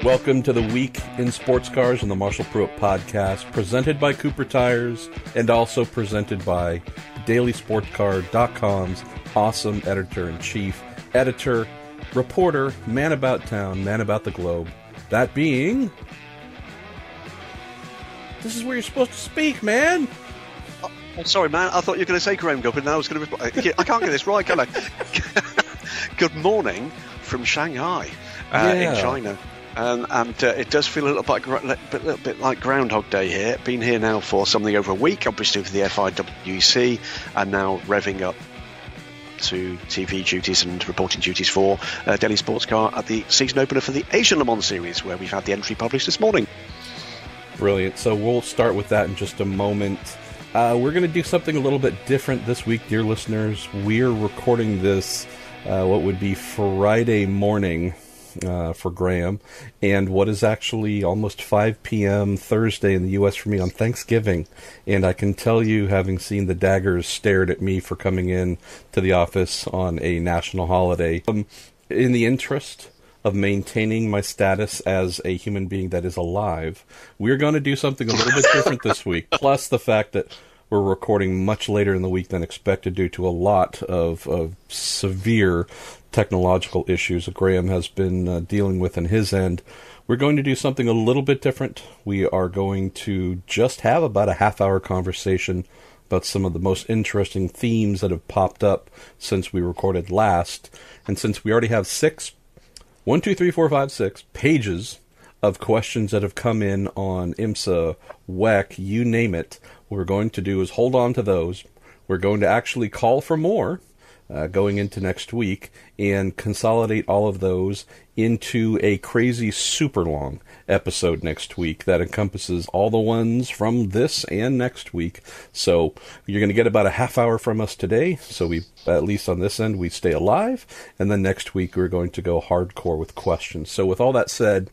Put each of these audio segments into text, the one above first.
Welcome to the Week in Sports Cars and the Marshall Pruett podcast, presented by Cooper Tires and also presented by DailySportsCar.com's awesome editor-in-chief, editor, reporter, man about town, man about the globe. That being... This is where you're supposed to speak, man! Oh, sorry, man. I thought you were going to say Graham Goodwin, and I was going to... I can't get this right, can I? Good morning from Shanghai in China. And it does feel a little bit like Groundhog Day here. Been here now for something over a week, obviously for the FIA WEC, and now revving up to TV duties and reporting duties for Daily Sports Car at the season opener for the Asian Le Mans Series, where we've had the entry published this morning. Brilliant. So we'll start with that in just a moment. We're going to do something a little bit different this week, dear listeners. We're recording this, what would be Friday morning, for Graham, and what is actually almost 5 p.m. Thursday in the U.S. for me on Thanksgiving. And I can tell you, having seen the daggers stared at me for coming in to the office on a national holiday, in the interest of maintaining my status as a human being that is alive, we're going to do something a little bit different this week, plus the fact that we're recording much later in the week than expected due to a lot of severe technological issues that Graham has been dealing with on his end. We're going to do something a little bit different. We are going to just have about a half-hour conversation about some of the most interesting themes that have popped up since we recorded last. And since we already have 6 pages of questions that have come in on IMSA, WEC, you name it, what we're going to do is hold on to those. We're going to actually call for more going into next week and consolidate all of those into a crazy super long episode next week that encompasses all the ones from this and next week. So you're going to get about a half hour from us today, so we, at least on this end, we stay alive, and then next week we're going to go hardcore with questions. So with all that said,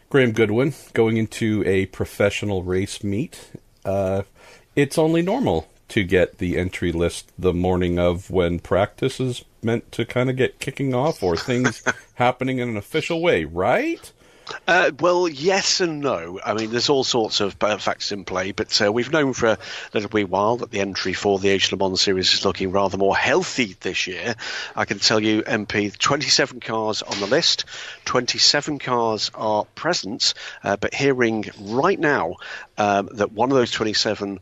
Graham Goodwin, going into a professional race meet, it's only normal to get the entry list the morning of when practice is meant to kind of get kicking off or things happening in an official way, right? Well, yes and no. I mean, there's all sorts of factors in play, but we've known for a little wee while that the entry for the Asian Le Mans Series is looking rather more healthy this year. I can tell you, MP, 27 cars on the list, 27 cars are present, but hearing right now that one of those 27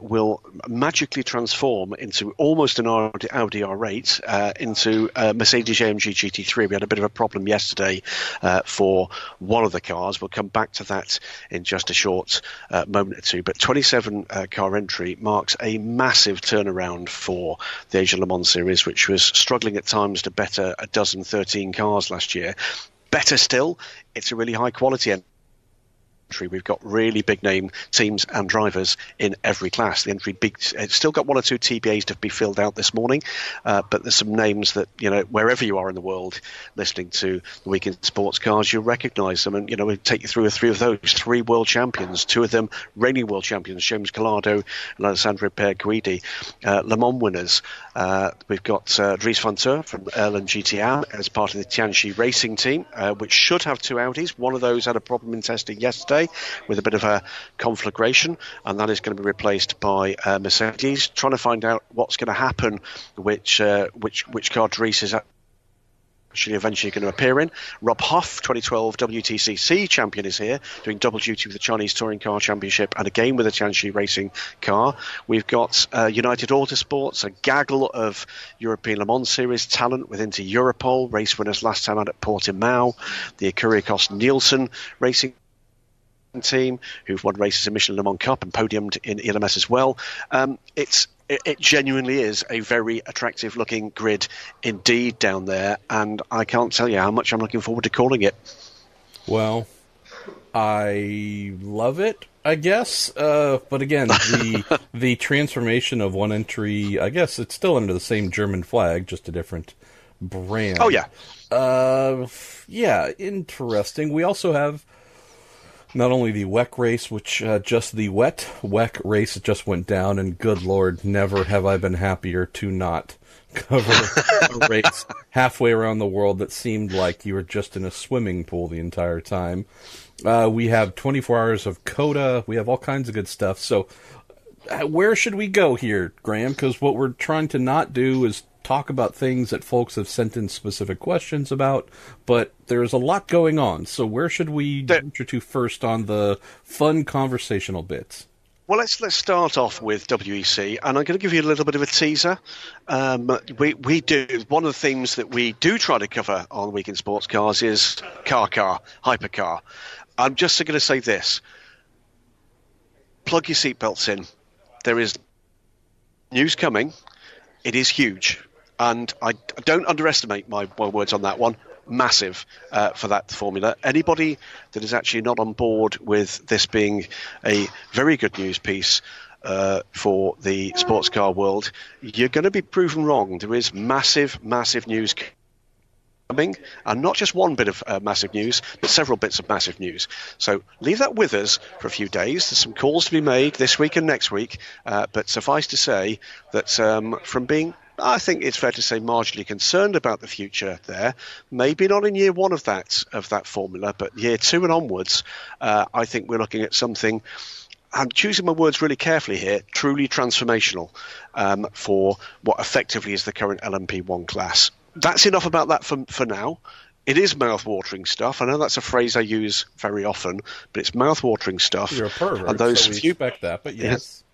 will magically transform into almost an Audi R8 into Mercedes-AMG GT3. We had a bit of a problem yesterday for one of the cars. We'll come back to that in just a short moment or two. But 27 car entry marks a massive turnaround for the Asian Le Mans Series, which was struggling at times to better 13 cars last year. Better still, it's a really high quality entry. We've got really big name teams and drivers in every class. The entry it's still got 1 or 2 TBAs to be filled out this morning, but there's some names that, you know, wherever you are in the world listening to the Week in Sports Cars, you'll recognise them. And, you know, we'll take you through 3 of those, 3 world champions, 2 of them reigning world champions, James Collado and Alessandro Perguidi, Le Mans winners. We've got Dries van Teur from Erlen GTR as part of the Tianchi racing team, which should have 2 Audis. One of those had a problem in testing yesterday with a bit of a conflagration, and that is going to be replaced by Mercedes. Trying to find out what's going to happen, which car Dries is actually eventually going to appear in. Rob Hoff, 2012 WTCC champion, is here doing double duty with the Chinese Touring Car Championship and again with the Tianchi racing car. We've got United Autosports, a gaggle of European Le Mans Series talent with Inter Europol, race winners last time out at Portimao, the Kuriakos Nielsen racing team, who've won races in Michelin Le Mans Cup and podiumed in ELMS as well. It genuinely is a very attractive looking grid indeed down there, and I can't tell you how much I'm looking forward to calling it. Well, I love it, I guess, but again, the transformation of one entry, I guess it's still under the same German flag, just a different brand. Oh yeah. Yeah, interesting. We also have Not only the WEC race, which just the WEC race just went down, and good Lord, never have I been happier to not cover a race halfway around the world that seemed like you were just in a swimming pool the entire time. We have 24 hours of CODA. We have all kinds of good stuff. So where should we go here, Graham? Because what we're trying to not do is talk about things that folks have sent in specific questions about, but there's a lot going on. So where should we venture to first on the fun conversational bits? Well, let's start off with WEC, and I'm going to give you a little bit of a teaser. We do one of the themes that we do try to cover on Week in Sports Cars is HyperCar. I'm just going to say this: plug your seatbelts in. There is news coming. It is huge. And I don't underestimate my words on that one. Massive for that formula. Anybody that is actually not on board with this being a very good news piece for the sports car world, you're going to be proven wrong. There is massive news coming, and not just one bit of massive news, but several bits of massive news. So leave that with us for a few days. There's some calls to be made this week and next week, but suffice to say that from being, I think it's fair to say, marginally concerned about the future there. Maybe not in year one of that formula, but year two and onwards, I think we're looking at something, I'm choosing my words really carefully here, truly transformational for what effectively is the current LMP1 class. That's enough about that for now. It is mouth-watering stuff. I know that's a phrase I use very often, but it's mouth-watering stuff. You're a pervert, and those so we expect that, but yes.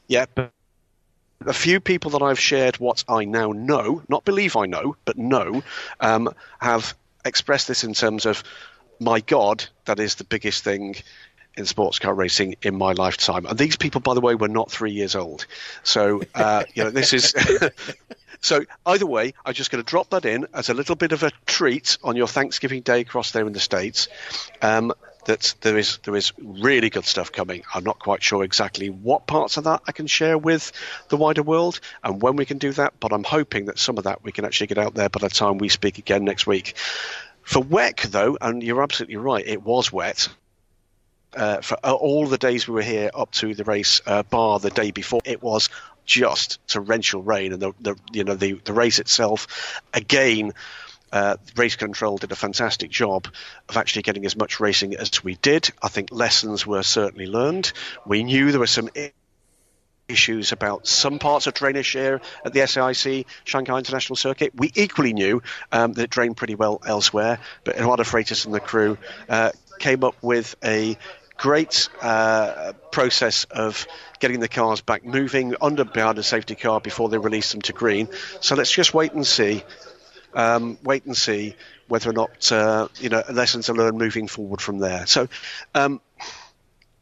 Yeah, but a few people that I've shared what I now know, not believe I know, but know, have expressed this in terms of, my God, that is the biggest thing in sports car racing in my lifetime. And these people, by the way, were not 3 years old. So, this is... So either way, I'm just going to drop that in as a little bit of a treat on your Thanksgiving Day across there in the States. That there is really good stuff coming. I'm not quite sure exactly what parts of that I can share with the wider world and when we can do that, but I'm hoping that some of that we can actually get out there by the time we speak again next week. For WEC, though, and you're absolutely right, it was wet. For all the days we were here up to the race, bar the day before, it was just torrential rain, and the race itself, again, race control did a fantastic job of actually getting as much racing as we did. I think lessons were certainly learned. We knew there were some issues about some parts of drainage share at the SAIC Shanghai International Circuit. We equally knew that it drained pretty well elsewhere, but Eduardo Freitas and the crew came up with a great process of getting the cars back moving behind a safety car before they release them to green. So let's just wait and see whether or not lessons are learned moving forward from there. So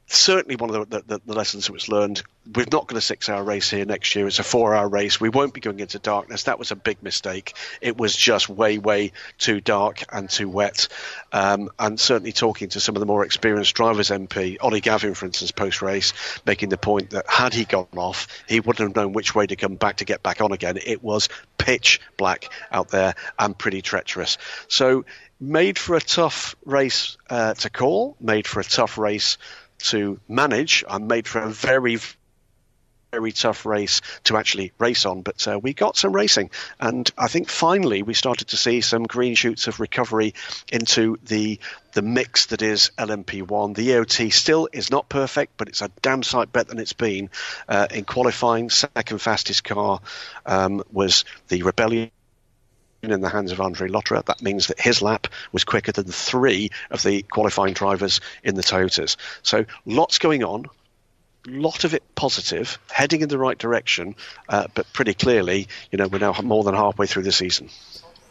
certainly one of the lessons that was learned, we're not going to 6-hour race here next year. It's a 4-hour race. We won't be going into darkness. That was a big mistake. It was just way too dark and too wet. And certainly talking to some of the more experienced drivers, MP, Ollie Gavin, for instance, post-race, making the point that had he gone off, he wouldn't have known which way to come back to get back on again. It was pitch black out there and pretty treacherous. So made for a tough race to call, made for a tough race to manage, and made for a very tough race to actually race on, but we got some racing, and I think finally we started to see some green shoots of recovery into the mix that is LMP1. The EOT still is not perfect, but it's a damn sight better than it's been. In qualifying, second fastest car was the Rebellion in the hands of Andre Lotterer. That means that his lap was quicker than 3 of the qualifying drivers in the Toyotas. So lots going on, lot of it positive, heading in the right direction, but pretty clearly, we're now more than halfway through the season.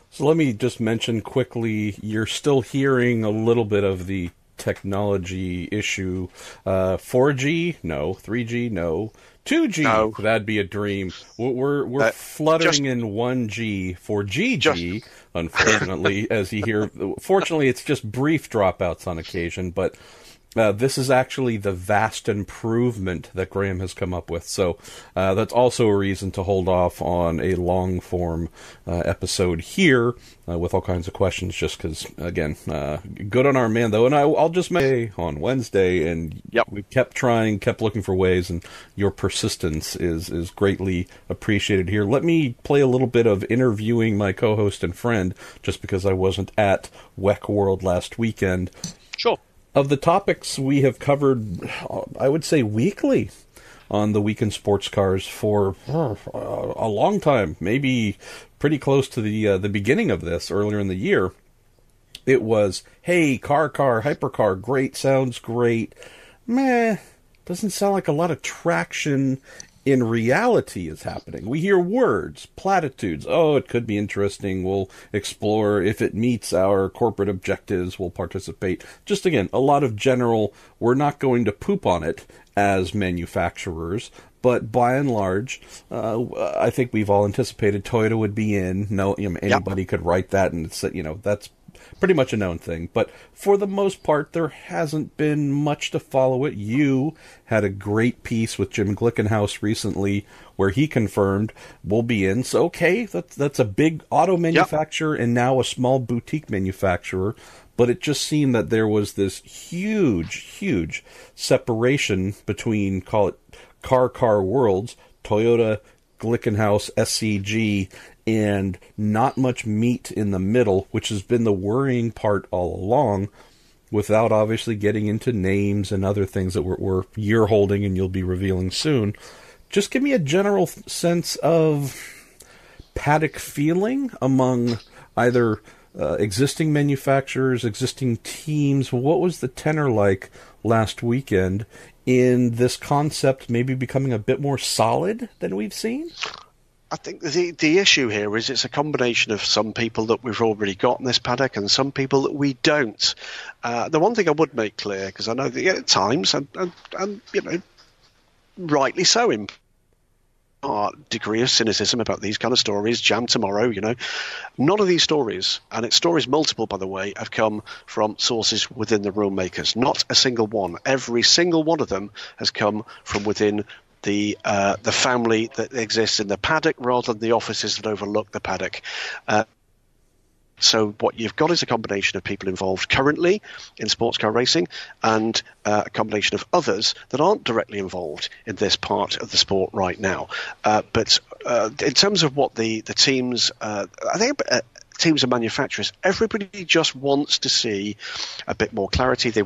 So let me just mention quickly, you're still hearing a little bit of the technology issue. 4G? No. 3G? No. 2G? No. That'd be a dream. We're fluttering in 1G for GG, unfortunately, as you hear. Fortunately, it's just brief dropouts on occasion, but This is actually the vast improvement that Graham has come up with. So that's also a reason to hold off on a long-form episode here with all kinds of questions, just because, again, good on our man, though. And I'll just say on Wednesday, and we kept trying, kept looking for ways, and your persistence is greatly appreciated here. Let me play a little bit of interviewing my co-host and friend, just because I wasn't at WEC World last weekend. Sure. Of the topics we have covered, I would say weekly on the Week in Sports Cars for a long time, maybe pretty close to the beginning of this, earlier in the year. It was, hey, car, HyperCar, great, sounds great. Meh, doesn't sound like a lot of traction in reality is happening. We hear words, platitudes. Oh, it could be interesting. We'll explore. If it meets our corporate objectives, we'll participate. Just again, a lot of general, we're not going to poop on it as manufacturers, but by and large, I think we've all anticipated Toyota would be in. No, anybody could write that, and it's, that's pretty much a known thing. But for the most part, there hasn't been much to follow it. You had a great piece with Jim Glickenhaus recently where he confirmed we'll be in. So, okay, that's a big auto manufacturer and now a small boutique manufacturer. But it just seemed that there was this huge separation between, call it, car worlds, Toyota, Glickenhaus, SCG, and not much meat in the middle, which has been the worrying part all along, without obviously getting into names and other things that you're holding and you'll be revealing soon. Just give me a general sense of paddock feeling among either existing manufacturers, existing teams. What was the tenor like last weekend in this concept maybe becoming a bit more solid than we've seen? I think the issue here is it's a combination of some people that we've already got in this paddock and some people that we don't. The one thing I would make clear, because I know that at times, and rightly so, in part, degree of cynicism about these kind of stories, jam tomorrow, none of these stories, and it's stories multiple, by the way, have come from sources within the rule makers. Not a single one. Every single one of them has come from within the family that exists in the paddock rather than the offices that overlook the paddock. So what you've got is a combination of people involved currently in sports car racing and a combination of others that aren't directly involved in this part of the sport right now. But in terms of what the teams, I think teams and manufacturers, everybody just wants to see a bit more clarity. They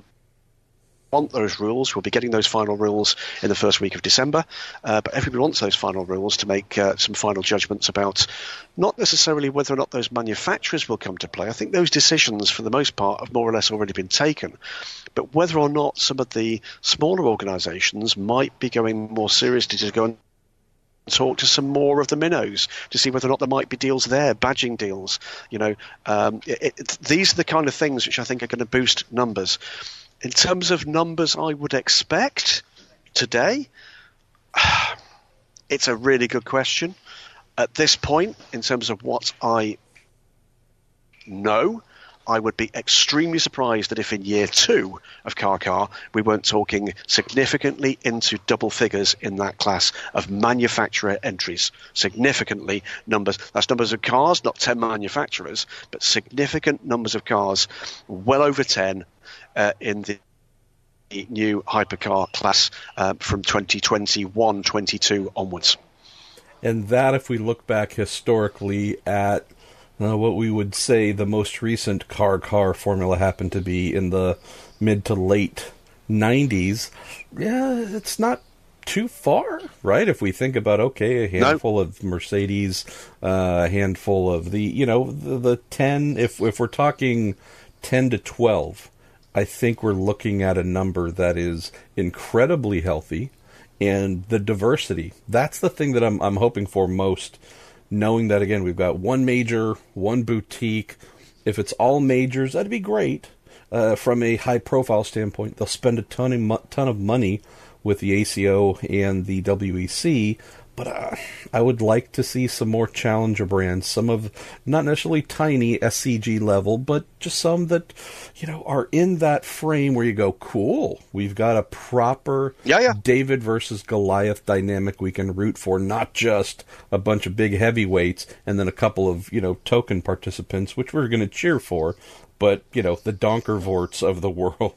want those rules. We'll be getting those final rules in the first week of December, but everybody wants those final rules to make some final judgments about not necessarily whether or not those manufacturers will come to play. I think those decisions for the most part have more or less already been taken, but whether or not some of the smaller organisations might be going more seriously to go and talk to some more of the minnows to see whether or not there might be deals there, badging deals. These are the kind of things which I think are going to boost numbers. In terms of numbers I would expect today, it's a really good question. At this point, in terms of what I know, I would be extremely surprised that if in year 2 of car, we weren't talking significantly into double figures in that class of manufacturer entries. Significantly numbers. That's numbers of cars, not 10 manufacturers, but significant numbers of cars, well over 10 in the new HyperCar class from 2021-22 onwards. And that, if we look back historically at what we would say the most recent car formula happened to be in the mid to late 90s, it's not too far, right? If we think about, a handful of Mercedes, a handful of the 10, if we're talking 10 to 12, I think we're looking at a number that is incredibly healthy, and the diversity. That's the thing that I'm hoping for most, knowing that, again, we've got one major, one boutique. If it's all majors, that'd be great. From a high-profile standpoint, they'll spend a ton of money with the ACO and the WEC, But I would like to see some more challenger brands, some of, not necessarily tiny SCG level, but just some that, are in that frame where you go, cool, we've got a proper David versus Goliath dynamic we can root for, not just a bunch of big heavyweights and then a couple of, token participants, which we're going to cheer for. But, the Donkervorts of the world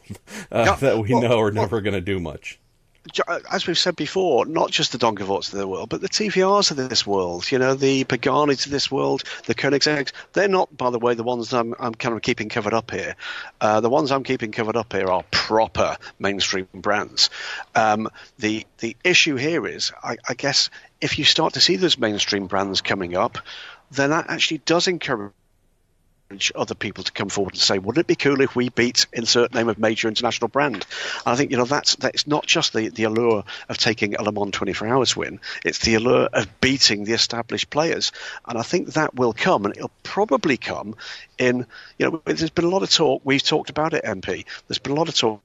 that we know are never going to do much. As we've said before, not just the Donkervorts of the world, but the TVRs of this world, the Paganis of this world, the Koenigsegg's. They're not, by the way, the ones I'm kind of keeping covered up here. The ones I'm keeping covered up here are proper mainstream brands. The issue here is, I guess, if you start to see those mainstream brands coming up, then that actually does encourage other people to come forward and say, wouldn't it be cool if we beat insert name of major international brand? And I think, that's not just the allure of taking a Le Mans 24 Hours win, it's the allure of beating the established players. And I think that will come, and it'll probably come in, there's been a lot of talk, we've talked about it, MP, there's been a lot of talk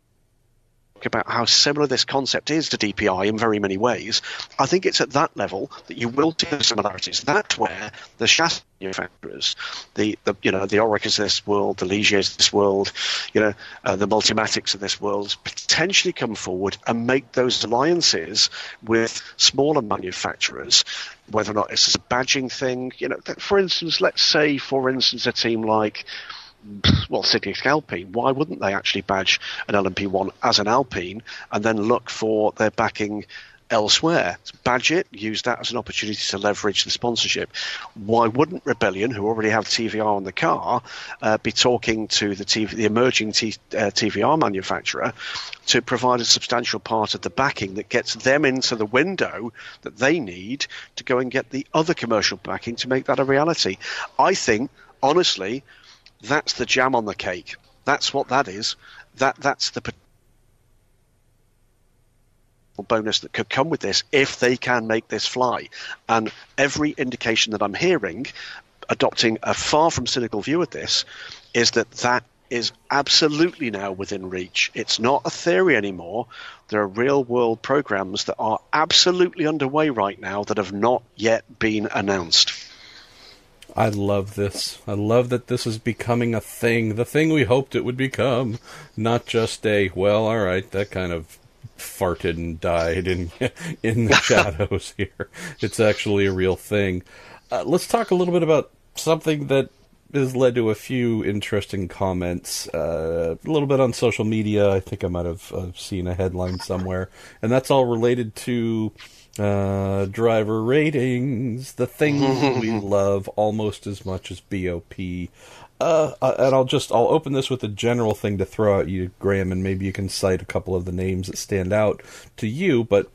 about how similar this concept is to DPI in very many ways. I think it's at that level that you will see the similarities. That's where the chassis manufacturers, the Oreca's of this world, the Ligiers of this world, the Multimatics of this world, potentially come forward and make those alliances with smaller manufacturers, whether or not it's a badging thing. For instance, let's say, a team like, Sydney Alpine, why wouldn't they actually badge an LMP1 as an Alpine and then look for their backing elsewhere? Badge it, use that as an opportunity to leverage the sponsorship. Why wouldn't Rebellion, who already have TVR on the car, be talking to the emerging TVR manufacturer to provide a substantial part of the backing that gets them into the window that they need to go and get the other commercial backing to make that a reality? I think, honestly, that's the jam on the cake. That's what that is. That's the bonus that could come with this if they can make this fly. And every indication that I'm hearing, adopting a far from cynical view of this, is that is absolutely now within reach. It's not a theory anymore. There are real-world programs that are absolutely underway right now that have not yet been announced. I love this. I love that this is becoming a thing. The thing we hoped it would become. Not just all right, that kind of farted and died in the shadows here. It's actually a real thing. Let's talk a little bit about something that has led to a few interesting comments. A little bit on social media. I think I might have seen a headline somewhere. And that's all related to driver ratings, the thing we love almost as much as BOP. And I'll open this with a general thing to throw at you, Graham, and maybe you can cite a couple of the names that stand out to you. But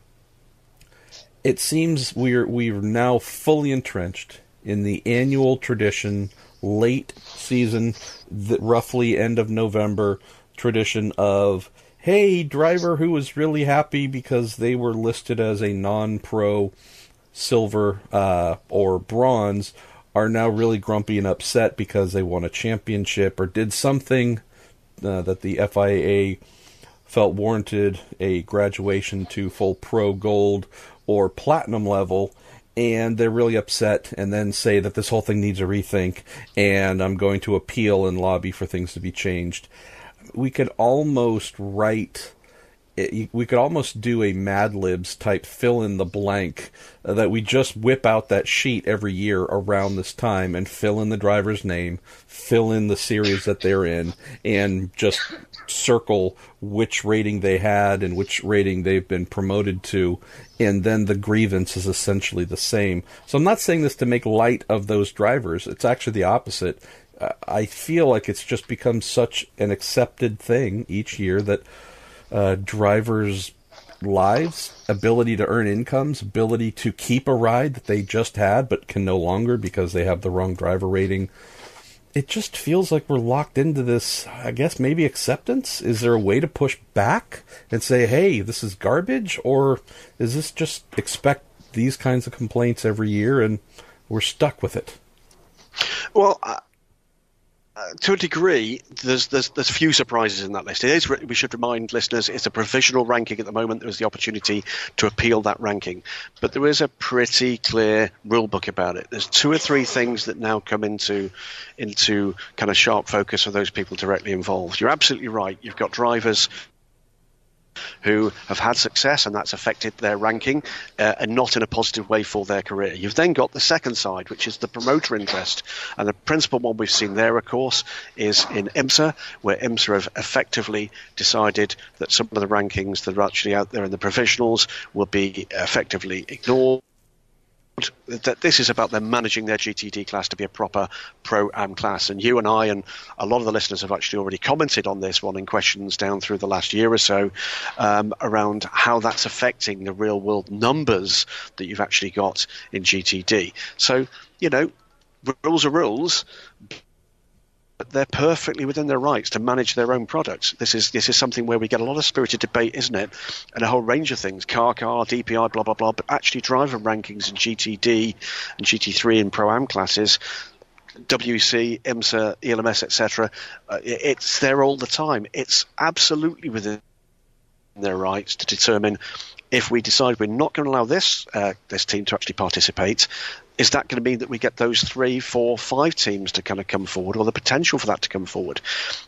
it seems we're now fully entrenched in the annual tradition, late season, roughly end of November tradition of, hey, driver who was really happy because they were listed as a non-pro silver or bronze are now really grumpy and upset because they won a championship or did something that the FIA felt warranted a graduation to full pro gold or platinum level, and they're really upset and then say that this whole thing needs a rethink and I'm going to appeal and lobby for things to be changed. We could almost do a Mad Libs type fill in the blank that we just whip out that sheet every year around this time and fill in the driver's name, fill in the series that they're in, and just circle which rating they had and which rating they've been promoted to, and then the grievance is essentially the same. So I'm not saying this to make light of those drivers. It's actually the opposite. I feel like it's just become such an accepted thing each year that drivers' lives, ability to earn incomes, ability to keep a ride that they just had but can no longer because they have the wrong driver rating, it just feels like we're locked into this, I guess, maybe acceptance? Is there a way to push back and say, hey, this is garbage? Or is this just expect these kinds of complaints every year and we're stuck with it? Well, To a degree, there's few surprises in that list. It is. We should remind listeners it's a provisional ranking at the moment. There was the opportunity to appeal that ranking, but there is a pretty clear rule book about it. There's 2 or 3 things that now come into kind of sharp focus for those people directly involved. You're absolutely right. You've got drivers who have had success and that's affected their ranking and not in a positive way for their career. You've then got the second side, which is the promoter interest. And the principal one we've seen there, of course, is in IMSA, where IMSA have effectively decided that some of the rankings that are actually out there in the provisionals will be effectively ignored. That this is about them managing their GTD class to be a proper Pro-Am class. And you and I and a lot of the listeners have actually already commented on this one in questions down through the last year or so around how that's affecting the real world numbers that you've actually got in GTD. So, rules are rules, but they're perfectly within their rights to manage their own products. This is something where we get a lot of spirited debate, isn't it? And a whole range of things, car, DPI, blah, blah, blah, but actually driver rankings in GTD and GT3 and Pro-Am classes, WC, IMSA, ELMS, etc., it's there all the time. It's absolutely within their rights to determine if we decide we're not going to allow this team to actually participate. Is that going to mean that we get those 3, 4, 5 teams to kind of come forward, or the potential for that to come forward?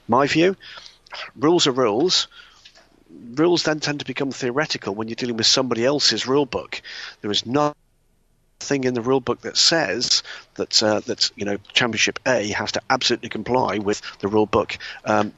My view, rules are rules. Rules then tend to become theoretical when you're dealing with somebody else's rule book. There is nothing in the rule book that says that Championship A has to absolutely comply with the rule book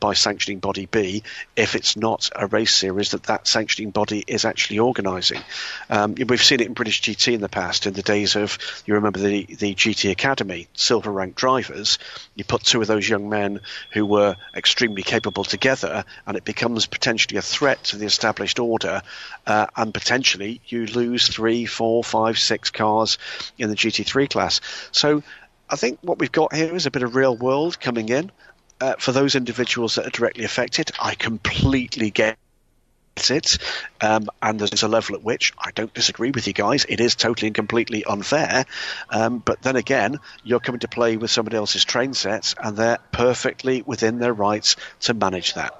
by sanctioning body B if it's not a race series that sanctioning body is actually organising. We've seen it in British GT in the past, in the days of, you remember the GT Academy, silver ranked drivers. You put 2 of those young men who were extremely capable together and it becomes potentially a threat to the established order, and potentially you lose 3, 4, 5, 6 cars in the GT3 class. So I think what we've got here is a bit of real world coming in for those individuals that are directly affected. I completely get it, and there's a level at which I don't disagree with you guys. It is totally and completely unfair, but then again, you're coming to play with somebody else's train sets and they're perfectly within their rights to manage that.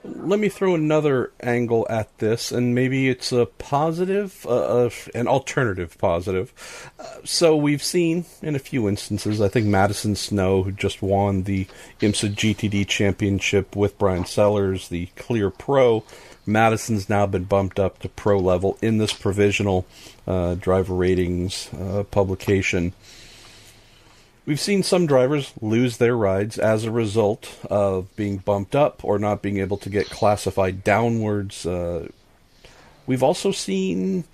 Let me throw another angle at this, and maybe it's a positive, an alternative positive. So we've seen, in a few instances, I think Madison Snow, who just won the IMSA GTD Championship with Brian Sellers, the clear pro. Madison's now been bumped up to pro level in this provisional driver ratings publication. We've seen some drivers lose their rides as a result of being bumped up or not being able to get classified downwards. We've also seen,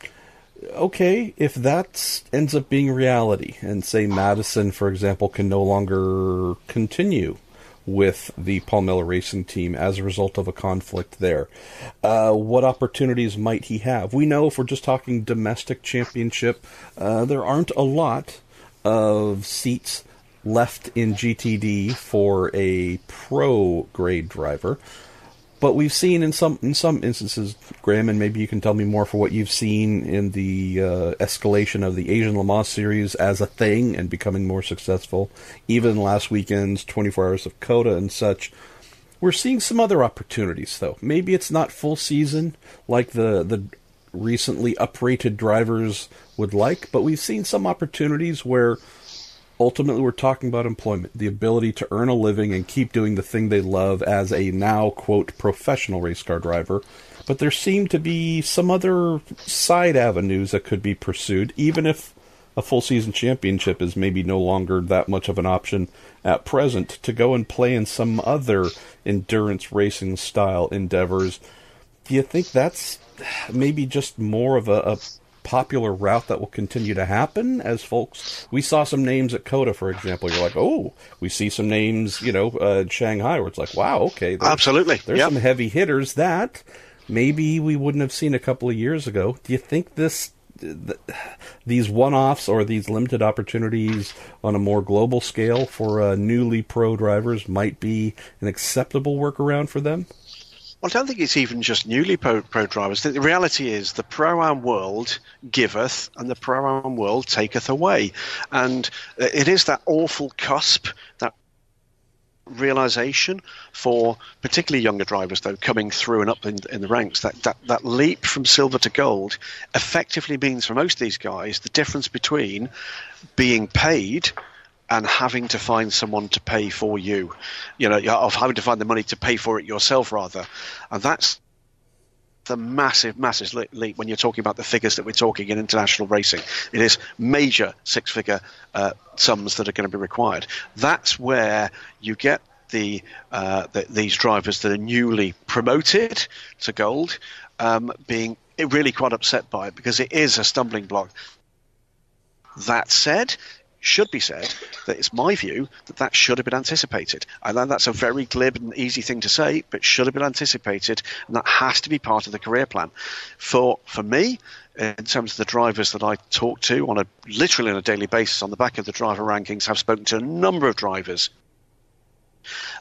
okay, if that ends up being reality, and say Madison, for example, can no longer continue with the Paul Miller Racing Team as a result of a conflict there, what opportunities might he have? We know, if we're just talking domestic championship, there aren't a lot of seats left in GTD for a pro grade driver, but we've seen in some instances, Graham, and maybe you can tell me more for what you've seen in the escalation of the Asian Le Mans series as a thing and becoming more successful, even last weekend's 24 Hours of COTA and such. We're seeing some other opportunities, though. Maybe it's not full season like the recently uprated drivers would like, but we've seen some opportunities where ultimately we're talking about employment, the ability to earn a living and keep doing the thing they love as a now, quote, professional race car driver. But there seem to be some other side avenues that could be pursued, even if a full season championship is maybe no longer that much of an option at present, to go and play in some other endurance racing style endeavors. Do you think that's maybe just more of a popular route that will continue to happen as folks? We saw some names at COTA, for example. You're like, oh, we see some names, in Shanghai, where it's like, wow, okay, absolutely, there's some heavy hitters that maybe we wouldn't have seen a couple of years ago. Do you think these one-offs or these limited opportunities on a more global scale for newly pro drivers might be an acceptable workaround for them? Well, I don't think it's even just newly pro drivers. The reality is the Pro-Am world giveth and the Pro-Am world taketh away. And it is that awful cusp, that realization for particularly younger drivers, though, coming through and up in the ranks, that leap from silver to gold effectively means for most of these guys the difference between being paid and having to find someone to pay for you, of having to find the money to pay for it yourself, rather. And that's the massive leap when you're talking about the figures that we're talking in international racing. It is major six-figure sums that are going to be required. That's where you get these drivers that are newly promoted to gold being really quite upset by it, because it is a stumbling block. That said, should be said that it's my view that should have been anticipated. I know that's a very glib and easy thing to say, but should have been anticipated, and that has to be part of the career plan. For me, in terms of the drivers that I talk to literally on a daily basis on the back of the driver rankings, I've spoken to a number of drivers,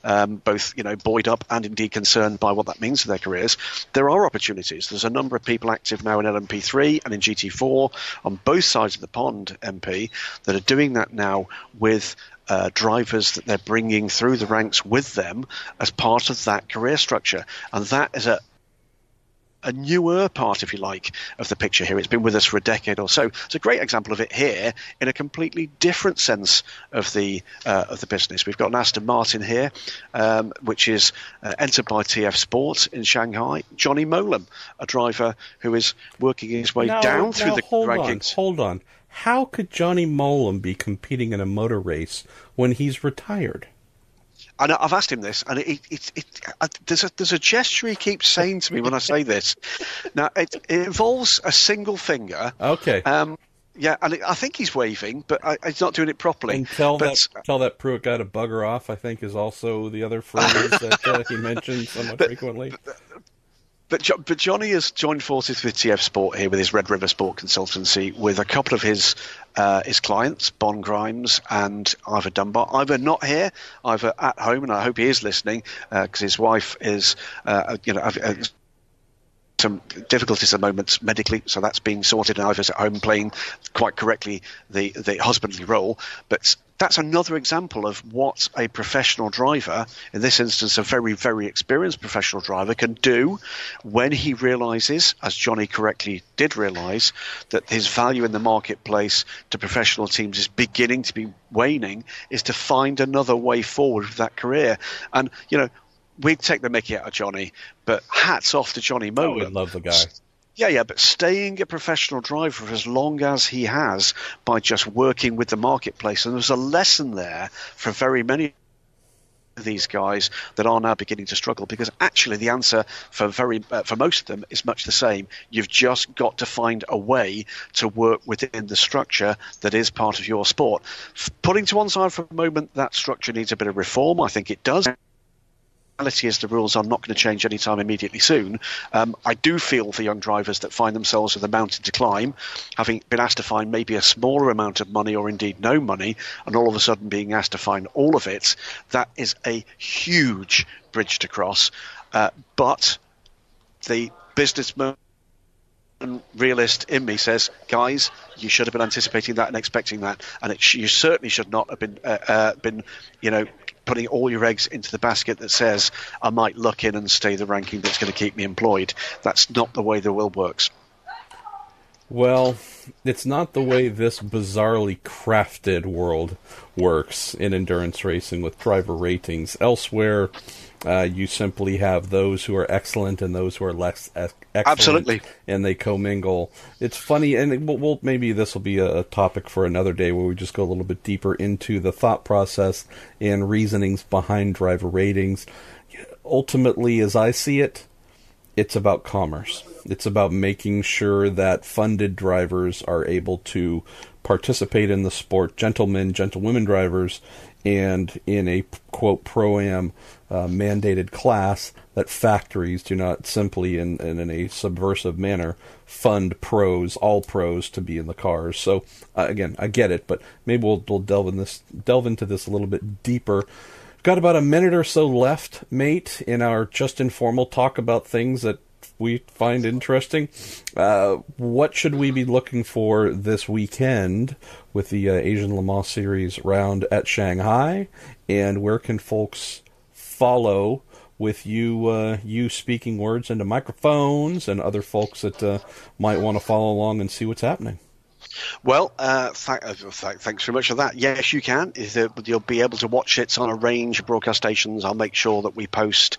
both buoyed up and indeed concerned by what that means for their careers. There are opportunities. There's a number of people active now in LMP3 and in GT4 on both sides of the pond, MP, that are doing that now with drivers that they're bringing through the ranks with them as part of that career structure. And that is a newer part, if you like, of the picture here. It's been with us for a decade or so. It's a great example of it here in a completely different sense of the business. We've got an Aston Martin here, which is entered by TF Sport in Shanghai. Johnny Molam, a driver who is working his way down through the rankings. Hold on. How could Johnny Molam be competing in a motor race when he's retired? And I've asked him this, and there's a gesture he keeps saying to me when I say this. Now, it involves a single finger. Okay. Yeah, and I think he's waving, but he's not doing it properly. And tell that Pruett guy to bugger off, I think, is also the other phrase that he mentions somewhat frequently. But Johnny has joined forces with TF Sport here with his Red River Sport Consultancy with a couple of his clients, Bon Grimes and Ivor Dunbar. Ivor not here, Ivor at home, and I hope he is listening because his wife is, some difficulties at the moment medically, so that's being sorted, and Ivor's at home playing quite correctly the husbandly role. But that's another example of what a professional driver, in this instance a very, very experienced professional driver, can do when he realises, as Johnny correctly did realise, that his value in the marketplace to professional teams is beginning to be waning, is to find another way forward with that career. And, we'd take the mickey out of Johnny, but hats off to Johnny Molan. I love the guy. Yeah, but staying a professional driver for as long as he has by just working with the marketplace. And there's a lesson there for very many of these guys that are now beginning to struggle, because actually the answer for most of them is much the same. You've just got to find a way to work within the structure that is part of your sport. Putting to one side for a moment, that structure needs a bit of reform. I think it does. The reality is the rules are not going to change anytime immediately soon. I do feel for young drivers that find themselves with a mountain to climb, having been asked to find maybe a smaller amount of money or indeed no money, and all of a sudden being asked to find all of it. That is a huge bridge to cross. But the businessman and realist in me says, guys, you should have been anticipating that and expecting that, and you certainly should not have been putting all your eggs into the basket that says, I might luck in and stay the ranking that's going to keep me employed. That's not the way the world works. Well, it's not the way this bizarrely crafted world works in endurance racing with driver ratings. Elsewhere, you simply have those who are excellent and those who are less excellent. Absolutely. And they commingle. It's funny, and maybe this will be a topic for another day where we just go a little bit deeper into the thought process and reasonings behind driver ratings. Ultimately, as I see it, it's about commerce. It's about making sure that funded drivers are able to participate in the sport, gentlewomen drivers, and in a, quote, pro-am mandated class, that factories do not simply, in a subversive manner, fund all pros to be in the cars. So, again, I get it, but maybe we'll delve into this a little bit deeper. Got about a minute or so left, mate, in our just informal talk about things that we find interesting. What should we be looking for this weekend with the Asian Le Mans Series round at Shanghai? And where can folks follow with you speaking words into microphones and other folks that might want to follow along and see what's happening? Well, thanks very much for that. Yes, you can. You'll be able to watch it on a range of broadcast stations. I'll make sure that we post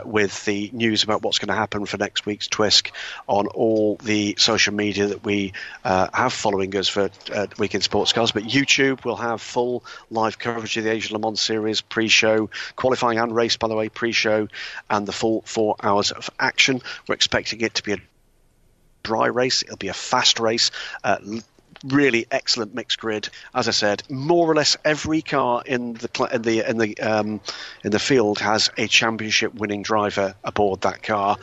with the news about what's going to happen for next week's TWISC on all the social media that we have following us for Weekend Sports Cars. But YouTube will have full live coverage of the Asian Le Mans Series pre-show, qualifying and race, by the way, pre-show, and the full 4 hours of action. We're expecting it to be a dry race. It'll be a fast race. Really excellent mixed grid. As I said, more or less every car in the field has a championship-winning driver aboard that car.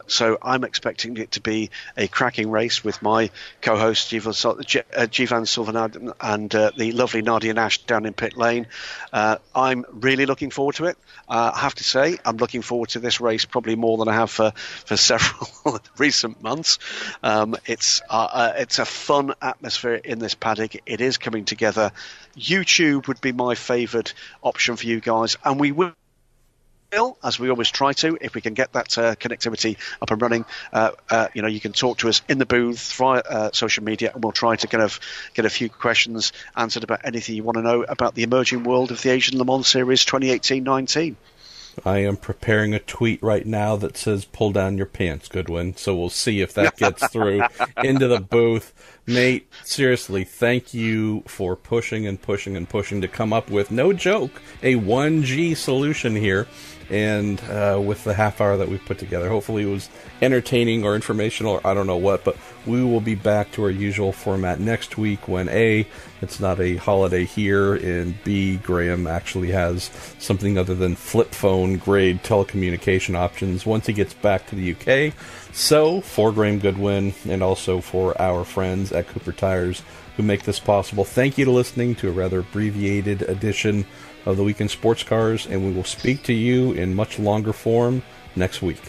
So I'm expecting it to be a cracking race with my co-host Jivan Silvanad and the lovely Nadia Nash down in pit lane. I'm really looking forward to it. I have to say, I'm looking forward to this race probably more than I have for several recent months. It's a fun atmosphere in this paddock. It is coming together. YouTube would be my favourite option for you guys, and we will, as we always try to, if we can get that connectivity up and running. You can talk to us in the booth via social media, and we'll try to kind of get a few questions answered about anything you want to know about the emerging world of the Asian Le Mans Series 2018-19. I am preparing a tweet right now that says pull down your pants, Goodwin, so we'll see if that gets through into the booth. Nate, seriously, thank you for pushing and pushing and pushing to come up with, no joke, a 1G solution here. And with the half hour that we put together, hopefully it was entertaining or informational or I don't know what, but we will be back to our usual format next week when A, it's not a holiday here, and B, Graham actually has something other than flip phone grade telecommunication options once he gets back to the UK. So, for Graham Goodwin and also for our friends at Cooper Tires who make this possible, thank you to listening to a rather abbreviated edition of the Weekend Sports Cars, and we will speak to you in much longer form next week.